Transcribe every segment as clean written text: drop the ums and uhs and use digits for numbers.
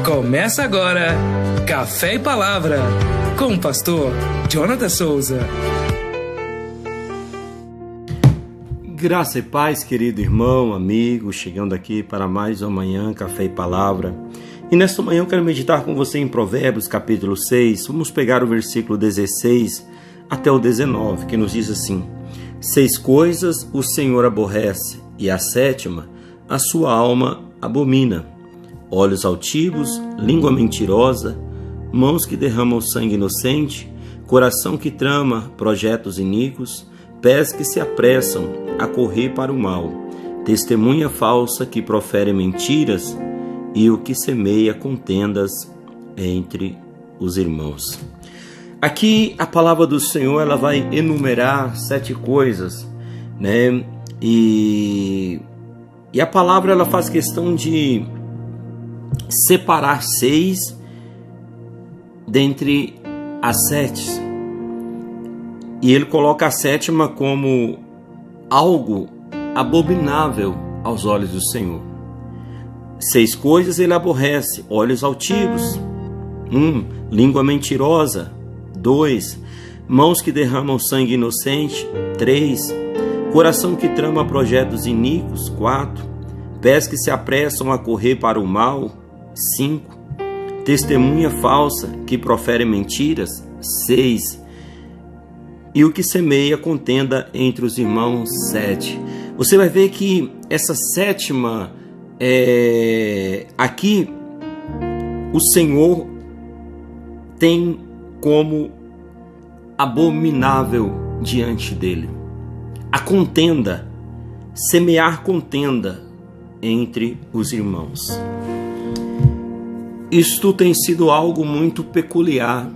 Começa agora Café e Palavra com o pastor Jonathan Souza. Graça e paz, querido irmão, amigo, chegando aqui para mais uma manhã, Café e Palavra. E nesta manhã eu quero meditar com você em Provérbios, capítulo 6. Vamos pegar o versículo 16 até o 19, que nos diz assim: 6 coisas o Senhor aborrece, e a 7ª a sua alma abomina: olhos altivos, língua mentirosa, mãos que derramam sangue inocente, coração que trama projetos iníquos, pés que se apressam a correr para o mal, testemunha falsa que profere mentiras e o que semeia contendas entre os irmãos. Aqui a palavra do Senhor, ela vai enumerar 7 coisas, né? E a palavra, ela faz questão de separar 6 dentre as 7. E ele coloca a 7ª como algo abominável aos olhos do Senhor. 6 coisas ele aborrece: olhos altivos, 1. Língua mentirosa, 2. Mãos que derramam sangue inocente, 3. Coração que trama projetos iníquos, 4. Pés que se apressam a correr para o mal, 5. Testemunha falsa que profere mentiras, 6. E o que semeia contenda entre os irmãos, 7. Você vai ver que essa 7ª, aqui o Senhor tem como abominável diante dele a contenda, semear contenda entre os irmãos. Isto tem sido algo muito peculiar,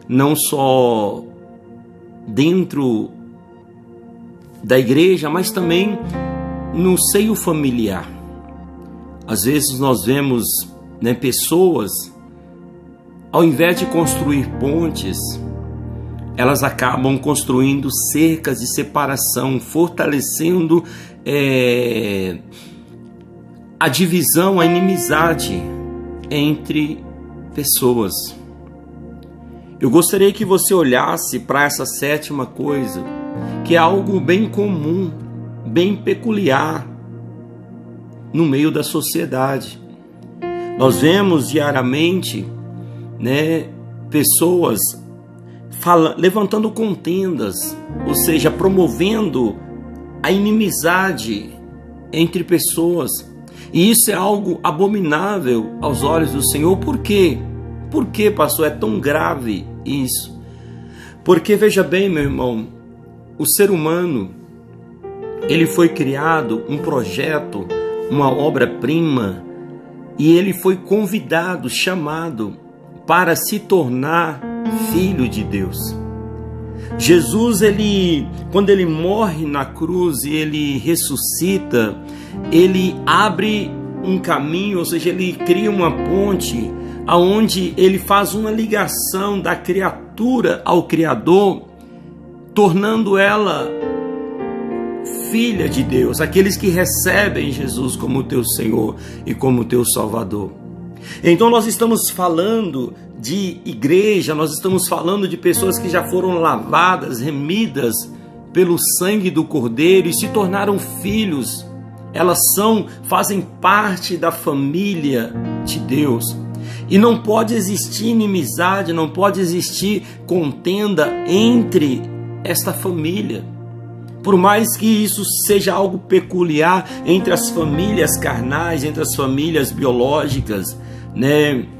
não só dentro da igreja, mas também no seio familiar. Às vezes nós vemos, pessoas, ao invés de construir pontes, elas acabam construindo cercas de separação, fortalecendo a divisão, a inimizade entre pessoas. Eu gostaria que você olhasse para essa 7ª coisa, que é algo bem comum, bem peculiar no meio da sociedade. Nós vemos diariamente, pessoas levantando contendas, ou seja, promovendo a inimizade entre pessoas. E isso é algo abominável aos olhos do Senhor. Por quê? Por que, pastor, é tão grave isso? Porque, veja bem, meu irmão, o ser humano, ele foi criado um projeto, uma obra-prima, e ele foi convidado, chamado para se tornar filho de Deus. Jesus, quando ele morre na cruz e ele ressuscita, ele abre um caminho, ou seja, ele cria uma ponte aonde ele faz uma ligação da criatura ao Criador, tornando ela filha de Deus, aqueles que recebem Jesus como teu Senhor e como teu Salvador. Então nós estamos falando de igreja, nós estamos falando de pessoas que já foram lavadas, remidas pelo sangue do Cordeiro e se tornaram filhos. Elas fazem parte da família de Deus. E não pode existir inimizade, não pode existir contenda entre esta família. Por mais que isso seja algo peculiar entre as famílias carnais, entre as famílias biológicas,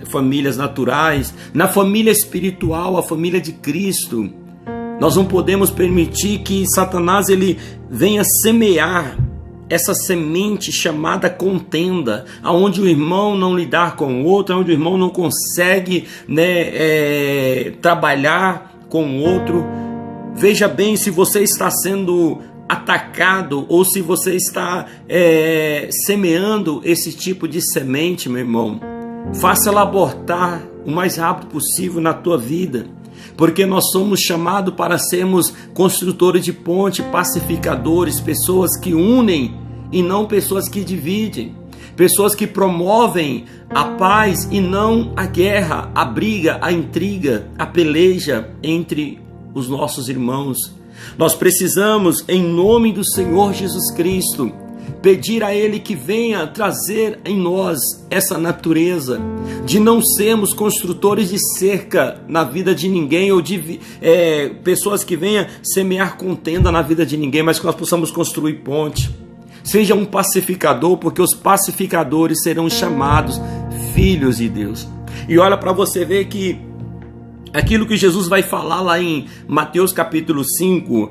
famílias naturais, na família espiritual, a família de Cristo, nós não podemos permitir que Satanás ele venha semear essa semente chamada contenda, aonde o irmão não lidar com o outro, onde o irmão não consegue trabalhar com o outro. Veja bem, se você está sendo atacado ou se você está semeando esse tipo de semente, meu irmão, faça ela abortar o mais rápido possível na tua vida, porque nós somos chamados para sermos construtores de ponte, pacificadores, pessoas que unem e não pessoas que dividem, pessoas que promovem a paz e não a guerra, a briga, a intriga, a peleja entre os nossos irmãos. Nós precisamos, em nome do Senhor Jesus Cristo, pedir a Ele que venha trazer em nós essa natureza de não sermos construtores de cerca na vida de ninguém, ou de pessoas que venham semear contenda na vida de ninguém, mas que nós possamos construir ponte. Seja um pacificador, porque os pacificadores serão chamados filhos de Deus. E olha para você ver que aquilo que Jesus vai falar lá em Mateus capítulo 5,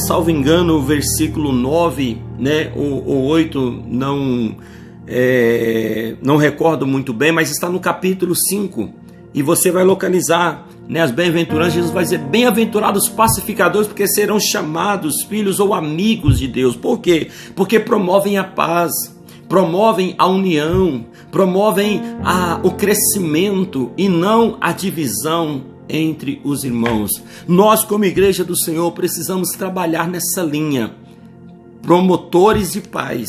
salvo engano, versículo 9, né, ou 8, não recordo muito bem, mas está no capítulo 5, e você vai localizar, né, as bem-aventuranças. Jesus vai dizer: bem-aventurados os pacificadores, porque serão chamados filhos ou amigos de Deus. Por quê? Porque promovem a paz, promovem a união, promovem o crescimento e não a divisão entre os irmãos. Nós, como igreja do Senhor, precisamos trabalhar nessa linha, promotores de paz,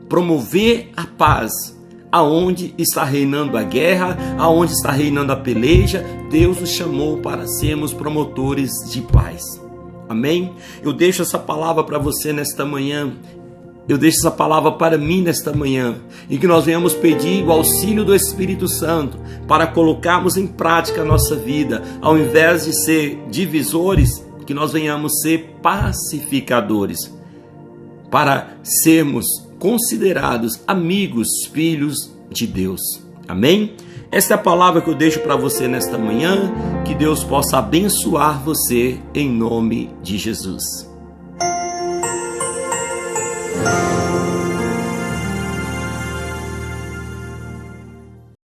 promover a paz. Aonde está reinando a guerra, aonde está reinando a peleja, Deus nos chamou para sermos promotores de paz. Amém? Eu deixo essa palavra para você nesta manhã. Eu deixo essa palavra para mim nesta manhã, e que nós venhamos pedir o auxílio do Espírito Santo para colocarmos em prática a nossa vida. Ao invés de ser divisores, que nós venhamos ser pacificadores, para sermos considerados amigos, filhos de Deus. Amém? Esta é a palavra que eu deixo para você nesta manhã. Que Deus possa abençoar você em nome de Jesus.